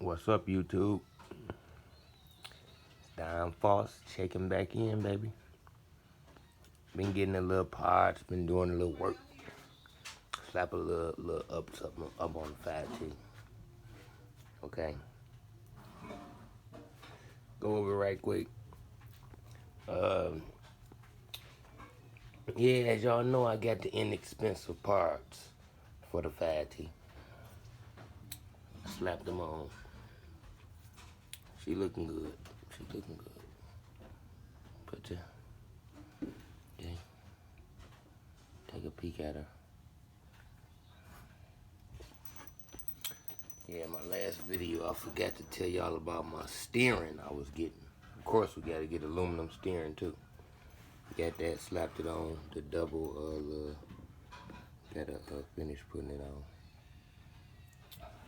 What's up, YouTube? Don Foss checking back in, baby. Been getting a little parts, been doing a little work. Slap a little up on the 5T. Okay. Go over right quick. Yeah, as y'all know, I got the inexpensive parts for the 5T. Slap them on. She looking good. She looking good. Put the, okay. Take a peek at her. Yeah, my last video, I forgot to tell y'all about my steering I was getting. Of course, we got to get aluminum steering too. Got that, slapped it on, the double, gotta finish putting it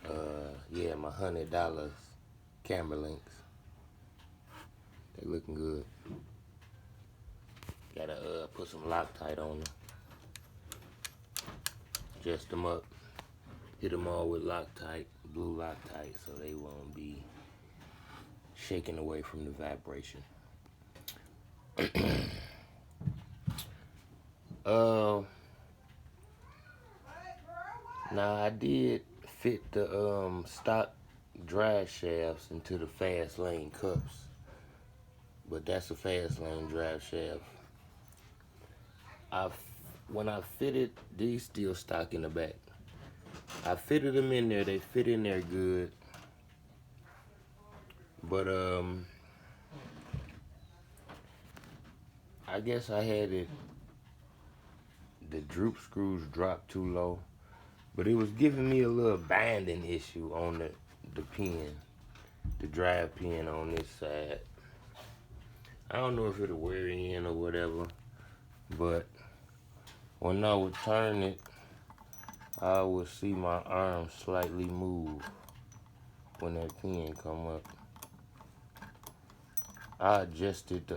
on. Yeah, my $100 camera links. They looking good. Gotta put some Loctite on them. Adjust them up. Hit them all with Loctite, blue Loctite, so they won't be shaking away from the vibration. Now I did fit the stock drive shafts into the fast lane cups, but that's a fast lane drive shaft. When I fitted, these still stock in the back. I fitted them in there, they fit in there good. But I guess I had the droop screws dropped too low. But it was giving me a little binding issue on the pin, the drive pin on this side. I don't know if it'll wear in or whatever, but when I would turn it, I would see my arm slightly move when that pin come up. I adjusted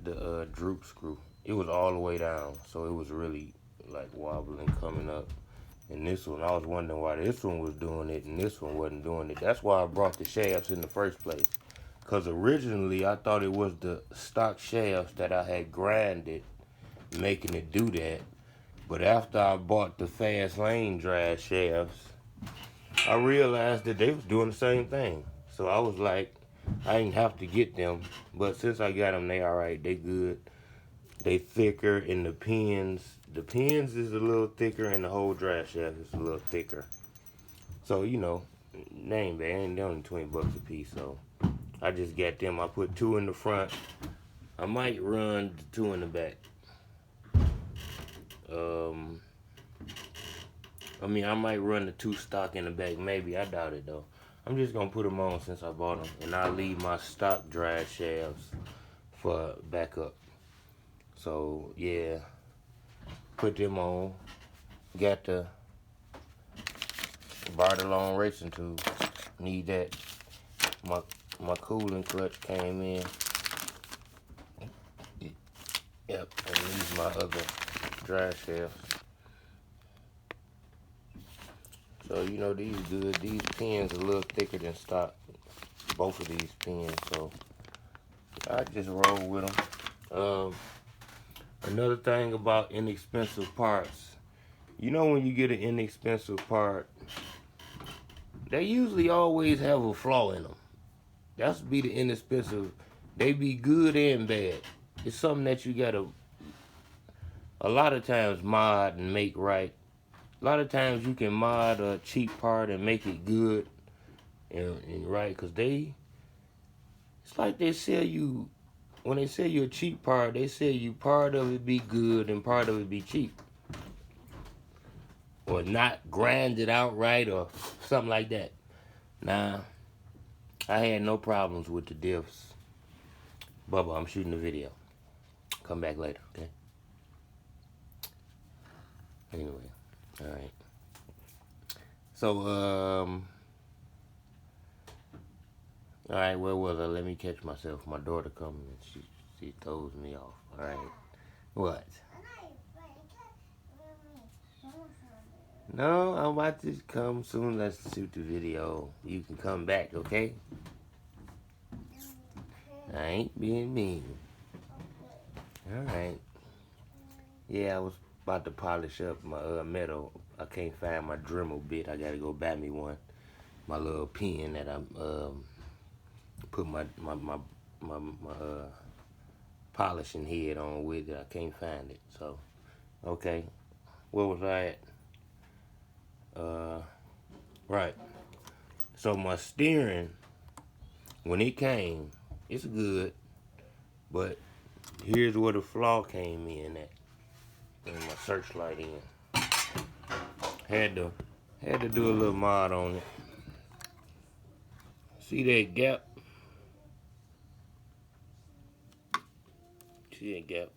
the droop screw. It was all the way down, so it was really like wobbling coming up. And this one, I was wondering why this one was doing it and this one wasn't doing it. That's why I brought the shafts in the first place. Because originally I thought it was the stock shafts that I had grinded making it do that. But after I bought the fast lane drive shafts, I realized that they was doing the same thing. So I was like, I didn't have to get them. But since I got them, they alright, they good. They thicker, and the pins is a little thicker, and the whole drive shaft is a little thicker. So, you know, they ain't bad. Ain't only $20 a piece. So I just got them. I put 2 in the front. I might run the 2 in the back. I might run the 2 stock in the back. Maybe. I doubt it, though. I'm just going to put them on since I bought them. And I'll leave my stock drive shafts for backup. So, yeah. Put them on. Got the Bartolone racing tube. Need that. My cooling clutch came in. Yep, and these my other drive shafts. So, you know, these good. These pins are a little thicker than stock. Both of these pins, so I just roll with them. Another thing about inexpensive parts, you know, when you get an inexpensive part, they usually always have a flaw in them. That's be the inexpensive. They be good and bad. It's something that you gotta, a lot of times, mod and make right. A lot of times you can mod a cheap part and make it good and right, because it's like they sell you, when they sell you a cheap part, they sell you part of it be good and part of it be cheap. Or not grinded out right or something like that. Now, I had no problems with the diffs. Bubba, I'm shooting the video. Come back later, okay? Anyway, alright. So, alright, where was I? Let me catch myself. My daughter coming and she throws me off. Alright. What? No, I'm about to come soon. Let's shoot the video. You can come back, okay? I ain't being mean. Alright. Yeah, I was about to polish up my metal. I can't find my Dremel bit. I gotta go buy me one. My little pen that I'm put my polishing head on with it. I can't find it. So, okay. Where was I at? Right. So my steering, when it came, it's good, but here's where the flaw came in at. In my searchlight in. Had to do a little mod on it. See that gap? See that gap?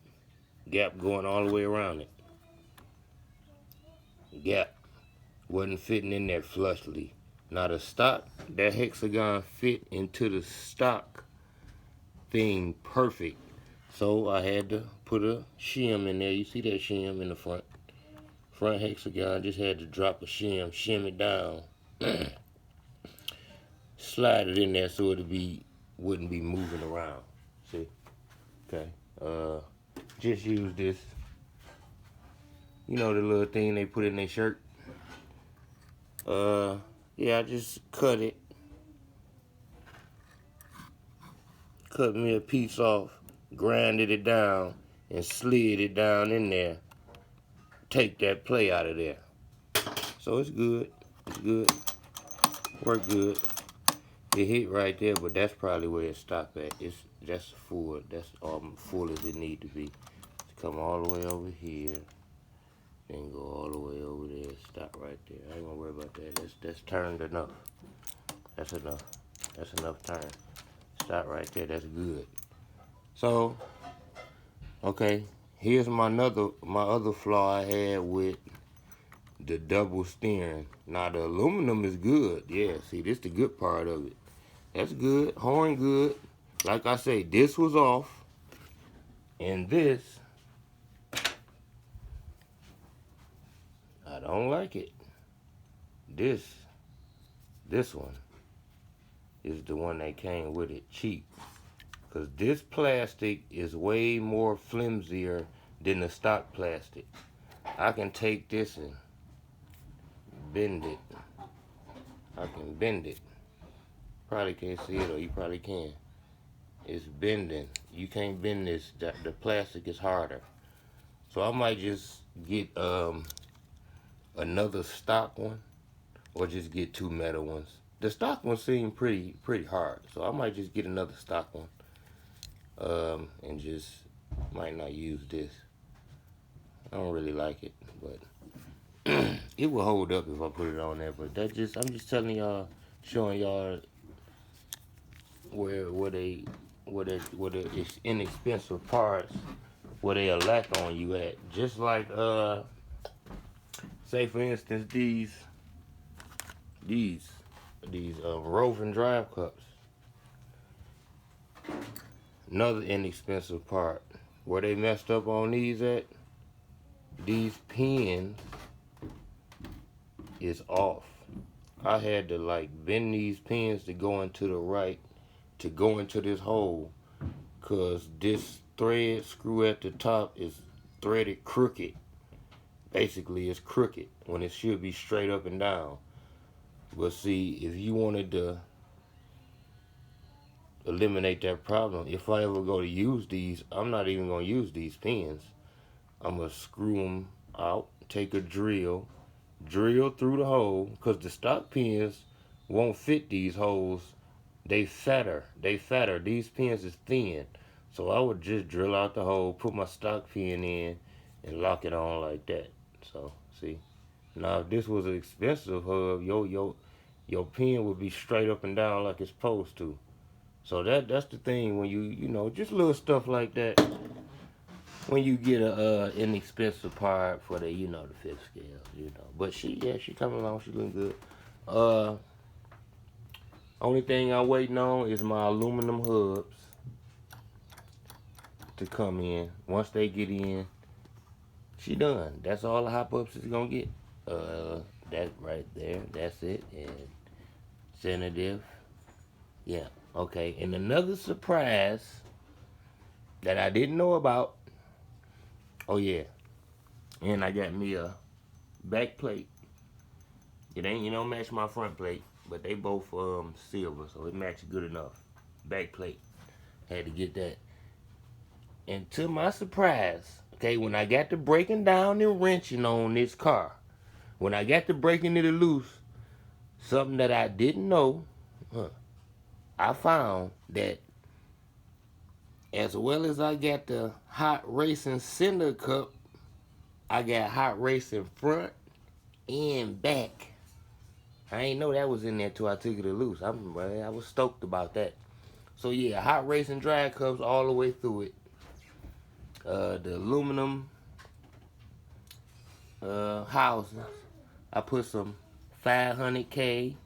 Gap going all the way around it. Gap wasn't fitting in there flushly. Now the stock, that hexagon fit into the stock thing perfect. So I had to put a shim in there. You see that shim in the front hexagon? Just had to drop a shim it down, slide it in there so it wouldn't be moving around. See? Okay. Just use this. You know the little thing they put in their shirt. Yeah, I just cut it. Cut me a piece off, grinded it down, and slid it down in there. Take that play out of there. So it's good. It's good. Work good. It hit right there, but that's probably where it stopped at. That's full. That's all full as it need to be. Come all the way over here, then go all the way over there. Stop right there. I ain't gonna worry about that. That's turned enough. That's enough. That's enough turn. Stop right there. That's good. So, okay. Here's my other flaw I had with the double steering. Now the aluminum is good. Yeah. See, this the good part of it. That's good. Horn good. Like I say, this was off, and this, I don't like it. This one is the one that came with it cheap. Because this plastic is way more flimsier than the stock plastic. I can take this and bend it. I can bend it. Probably can't see it, or you probably can. It's bending. You can't bend this. The plastic is harder. So I might just get another stock one, or just get two metal ones. The stock one seemed pretty hard, so I might just get another stock one, and just might not use this. I don't really like it, but it will hold up if I put it on there. But I'm just telling y'all, showing y'all where the inexpensive parts, where they'll lack on you at. Just like say for instance these roving drive cups. Another inexpensive part. Where they messed up on these at, these pins is off. I had to like bend these pins to go into the right, to go into this hole, cause this thread screw at the top is threaded crooked. Basically it's crooked when it should be straight up and down. But see, if you wanted to eliminate that problem, if I ever go to use these, I'm not even gonna use these pins. I'm gonna screw them out, take a drill through the hole, because the stock pins won't fit these holes. They fatter. These pins is thin. So I would just drill out the hole, put my stock pin in, and lock it on like that. So, see. Now, if this was an expensive hub, your pin would be straight up and down like it's supposed to. So that's the thing when you know, just little stuff like that. When you get a inexpensive part for the, you know, the fifth scale, you know. But she coming along, she looking good. Only thing I'm waiting on is my aluminum hubs to come in. Once they get in, she done. That's all the hop ups is gonna get. That right there, that's it. And center diff, yeah, okay. And another surprise that I didn't know about. Oh yeah, and I got me a back plate. It ain't, match my front plate, but they both silver, so it matched good enough. Back plate, had to get that. And to my surprise, okay, when I got to breaking down and wrenching on this car, when I got to breaking it loose, something that I didn't know, I found that as well as I got the hot racing center cup, I got hot racing front and back. I ain't know that was in there till I took it loose. I was stoked about that. So yeah, hot racing drag cups all the way through it. The aluminum housings. I put some 500K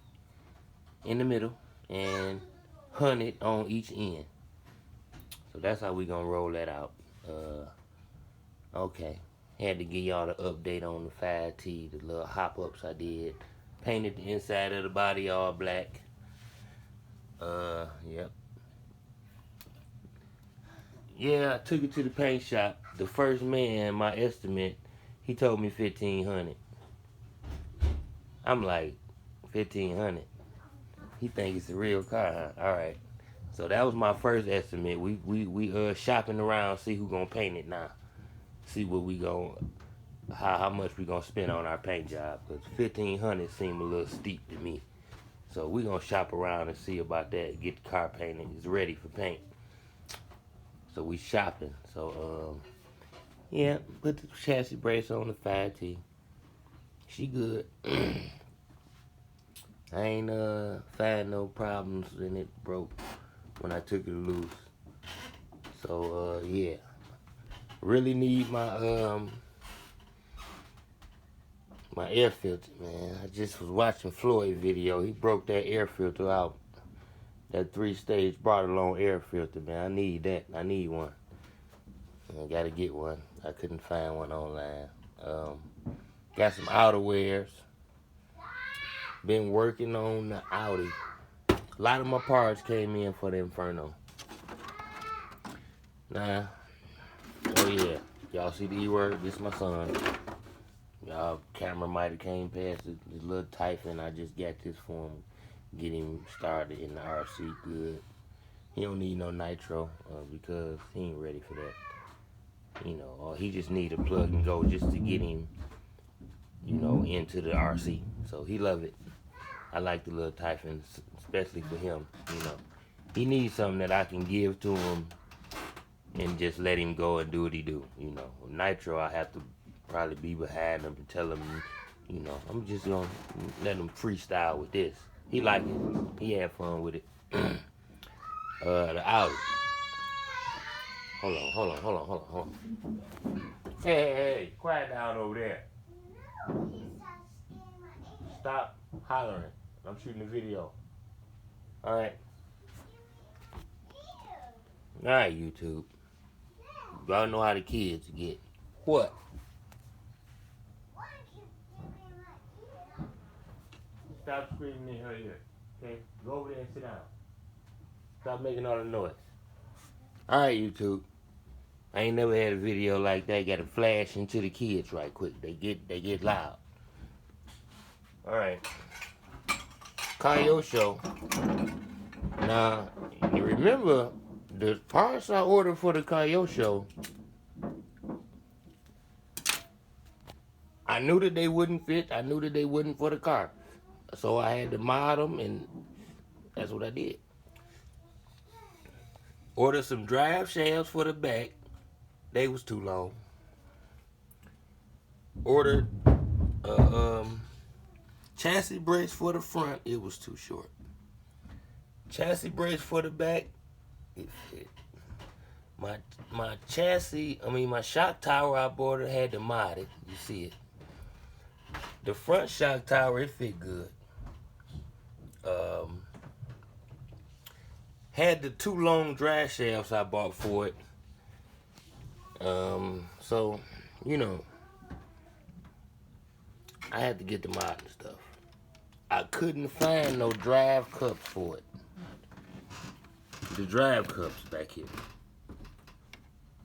in the middle and 100 on each end. So that's how we gonna roll that out. Okay. Had to give y'all the update on the 5T, the little hop ups I did. Painted the inside of the body all black. Yep. Yeah, I took it to the paint shop. The first man, my estimate, he told me 1,500. I'm like, 1,500. He think it's a real car, huh? All right. So that was my first estimate. We shopping around, see who gonna paint it now. See what we gonna, how much we gonna spend on our paint job. Cause 1,500 seemed a little steep to me. So we gonna shop around and see about that. Get the car painted. It's ready for paint. So we shopping. So yeah, put the chassis brace on the 5T. She good. I ain't find no problems and it broke when I took it loose. So yeah. Really need my my air filter, man. I just was watching Floyd video. He broke that air filter out. That 3-stage Bartolone air filter, man. I need that. I need one. I gotta get one. I couldn't find one online. Got some outerwears. Been working on the Audi. A lot of my parts came in for the Inferno. Nah. Oh yeah. Y'all see the E-word? This is my son. Y'all camera might have came past this little Typhon. I just got this for him. Get him started in the RC good. He don't need no nitro because he ain't ready for that. Or he just need a plug and go just to get him, into the RC. So he love it. I like the little Typhon, especially for him. He needs something that I can give to him and just let him go and do what he do. Nitro, I have to probably be behind him and tell him, I'm just gonna let him freestyle with this. He like it. He had fun with it. The Audi. Hold on. Hey, quiet down over there. Stop hollering. I'm shooting a video. Alright, YouTube. Y'all know how the kids get. What? Stop screaming in her ear. Okay? Go over there and sit down. Stop making all the noise. Alright, YouTube. I ain't never had a video like that. Gotta flash into the kids right quick. They get loud. Alright. Kyosho. Now, you remember the parts I ordered for the Kyosho, I knew that they wouldn't fit. I knew that they wouldn't for the car. So I had to mod them, and that's what I did. Ordered some drive shafts for the back. They was too long. Ordered chassis brace for the front. It was too short. Chassis brace for the back. It fit. My chassis, my shock tower I bought it, had to mod it. You see it. The front shock tower, it fit good. Had the 2 long drag shafts I bought for it. So, I had to get the modern stuff. I couldn't find no drive cups for it. The drive cups back here.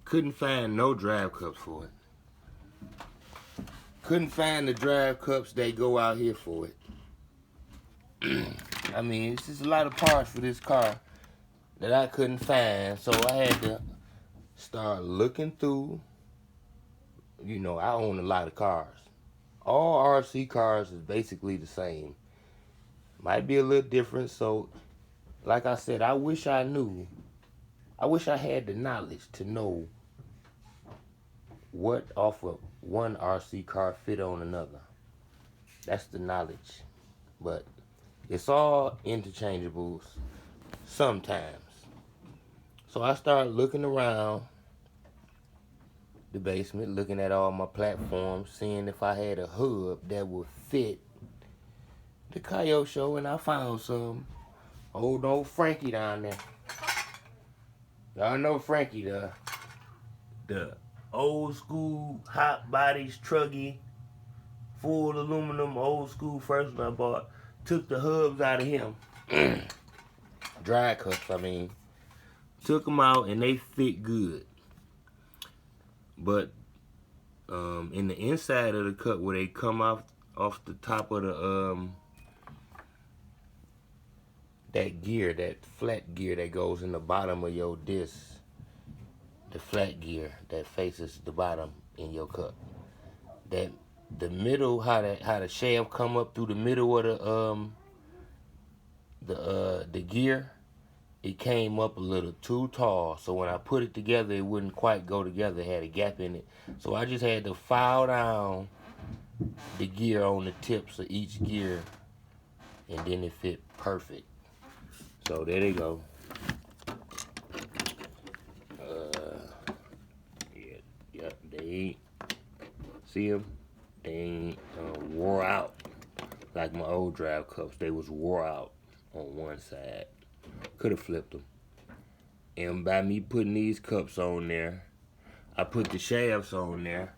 Couldn't find no drive cups for it. Couldn't find the drive cups that go out here for it. I mean, it's just a lot of parts for this car that I couldn't find, so I had to start looking through. You know, I own a lot of cars. All RC cars is basically the same. Might be a little different, so like I said, I wish I knew. I wish I had the knowledge to know what off of one RC car fit on another. That's the knowledge. But it's all interchangeables sometimes. So I started looking around the basement, looking at all my platforms, seeing if I had a hub that would fit the kyosho, and I found some. Old Frankie down there. Y'all know Frankie, the old school hot bodies truggy, full aluminum old school first one I bought. Took the hubs out of him. Dry cups, I mean. Took them out and they fit good. But in the inside of the cup where they come off the top of the that gear, that flat gear that goes in the bottom of your disc, the flat gear that faces the bottom in your cup, that the middle, how the shaft come up through the middle of the gear, it came up a little too tall, so when I put it together, it wouldn't quite go together. It had a gap in it, so I just had to file down the gear on the tips of each gear, and then it fit perfect. So there they go. Yeah, they ain't, see them? They ain't wore out like my old drive cups. They was wore out on one side. Could have flipped them. And by me putting these cups on there, I put the shafts on there,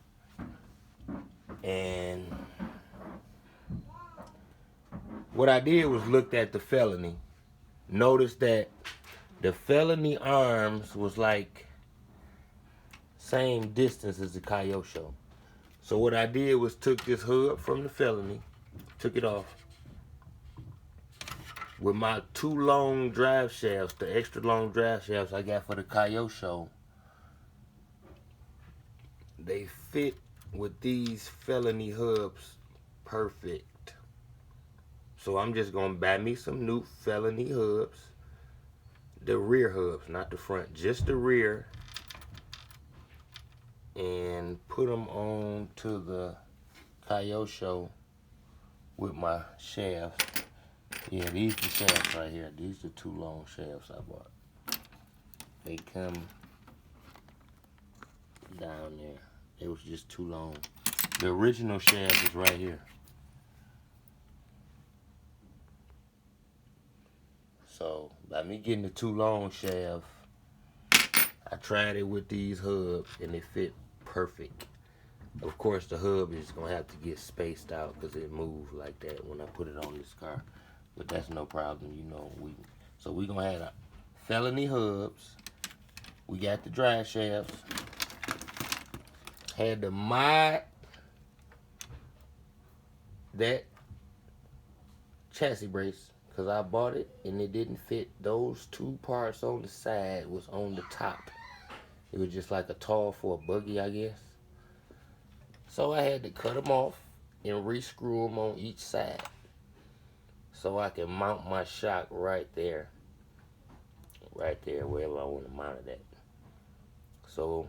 and what I did was looked at the felony. Noticed that the felony arms was like same distance as the kyosho. So what I did was took this hub from the felony, took it off. With my two long drive shafts, the extra long drive shafts I got for the kyosho, they fit with these felony hubs perfect. So I'm just gonna buy me some new felony hubs. The rear hubs, not the front, just the rear. And put them on to the kyosho with my shafts. Yeah, these the shafts right here. These are two long shafts I bought. They come down there. It was just too long. The original shaft is right here. So by me getting the two long shafts, I tried it with these hubs and it fit perfect. Of course, the hub is gonna have to get spaced out because it moves like that when I put it on this car. But that's no problem, you know. So we gonna have felony hubs. We got the drive shafts. Had to mod that chassis brace because I bought it and it didn't fit. Those two parts on the side was on the top. It was just like a tall for a buggy, I guess. So I had to cut them off and re-screw them on each side so I can mount my shock right there, wherever I want to mount it at. So,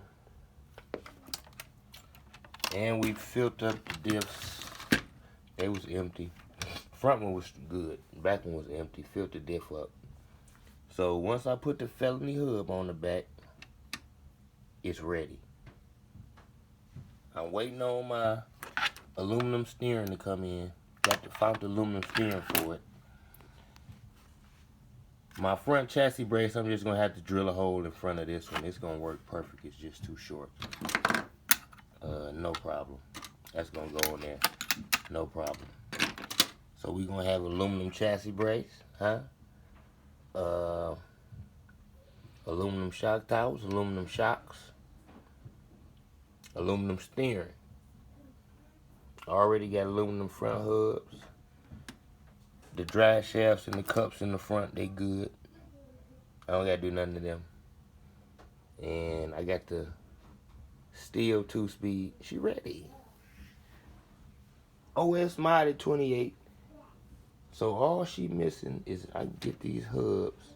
and we filled up the diffs. They was empty. Front one was good. Back one was empty. Filled the diff up. So once I put the felony hub on the back, it's ready. I'm waiting on my aluminum steering to come in. Found the aluminum steering for it. My front chassis brace, I'm just gonna have to drill a hole in front of this one. It's gonna work perfect. It's just too short. No problem. That's gonna go in there. No problem. So we gonna have aluminum chassis brace, huh? Aluminum shock towers, aluminum shocks, aluminum steering. Already got aluminum front hubs. The drive shafts and the cups in the front, they good. I don't gotta do nothing to them. And I got the steel 2-speed. She ready. OS modded 28. So all she missing is I can get these hubs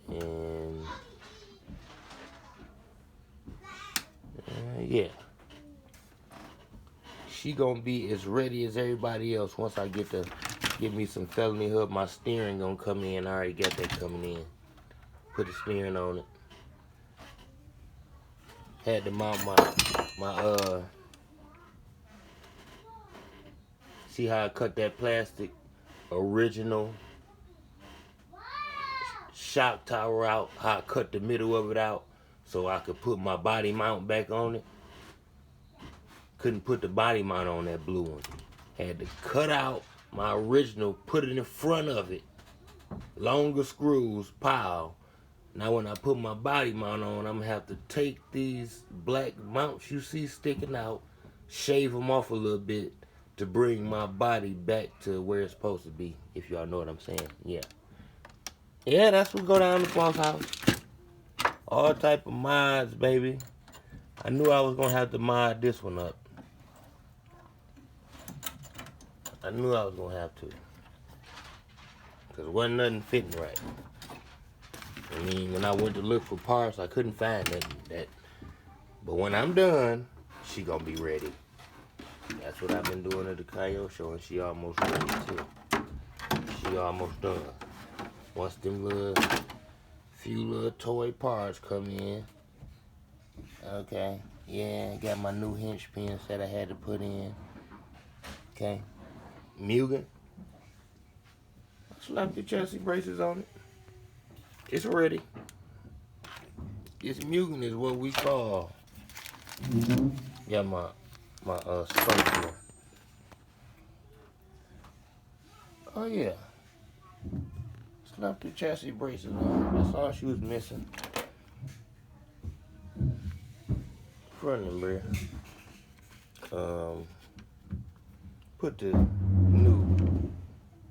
and yeah. She gonna be as ready as everybody else once I get me some felony hub. My steering gonna come in. I already got that coming in. Put the steering on it. Had to mount my see how I cut that plastic original shock tower out, how I cut the middle of it out so I could put my body mount back on it. Couldn't put the body mount on that blue one. Had to cut out my original, put it in front of it. Longer screws, pile. Now when I put my body mount on, I'm gonna have to take these black mounts you see sticking out, shave them off a little bit to bring my body back to where it's supposed to be, if y'all know what I'm saying. Yeah. Yeah, that's what go down the boss house. All type of mods, baby. I knew I was gonna have to mod this one up. I knew I was gonna have to. Cause wasn't nothing fitting right. I mean, when I went to look for parts, I couldn't find nothing. But when I'm done, she gonna be ready. That's what I've been doing at the kyosho, and she almost ready too. She almost done. Once them few little toy parts come in, okay, yeah, got my new hinge pins that I had to put in. Okay, Mugen. Slap the chassis braces on it. It's ready. This Mugen is what we call. Got my spokes here. Oh yeah. Slap the chassis braces on. That's all she was missing. Front and rear. Put the new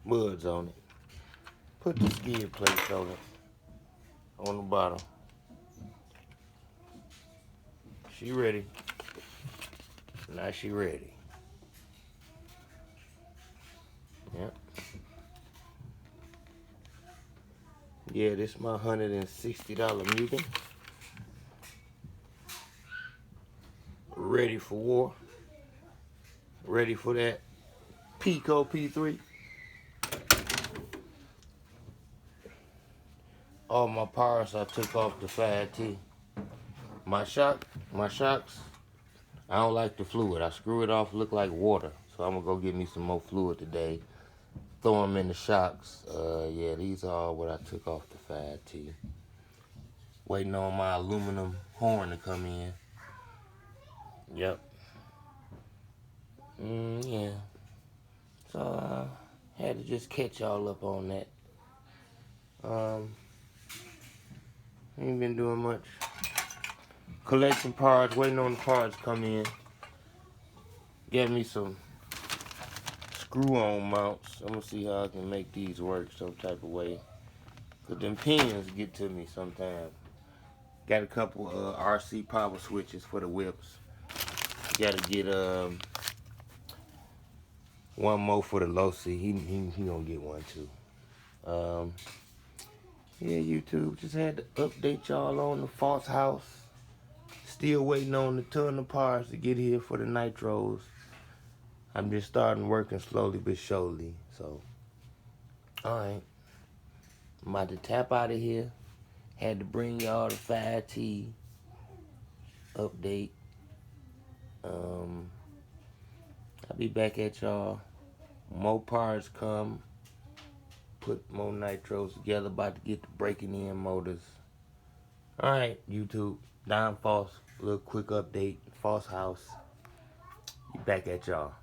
muds on it. Put the skid plates on it. On the bottom. She ready. Now she ready. Yep. Yeah, this is my $160 Mugen. Ready for war. Ready for that Pico P3. All my parts I took off the 5T. My shocks, I don't like the fluid. I screw it off, look like water. So I'm gonna go get me some more fluid today. Throw them in the shocks. Yeah, these are all what I took off the 5T. Waiting on my aluminum horn to come in. Yep. Yeah. So had to just catch y'all up on that. Ain't been doing much. Collecting parts, waiting on the parts to come in. Get me some screw-on mounts. I'm gonna see how I can make these work some type of way. Cause them pins get to me sometimes. Got a couple RC power switches for the whips. Gotta get one more for the Losi. He gonna get one too. Yeah, YouTube, just had to update y'all on the false house. Still waiting on the ton of parts to get here for the nitros. I'm just starting working slowly but surely. So, alright. I'm about to tap out of here. Had to bring y'all the 5T update. I'll be back at y'all. More parts come. Put more nitros together. About to get the breaking in motors. Alright, YouTube. Don False. Little quick update. False house. Be back at y'all.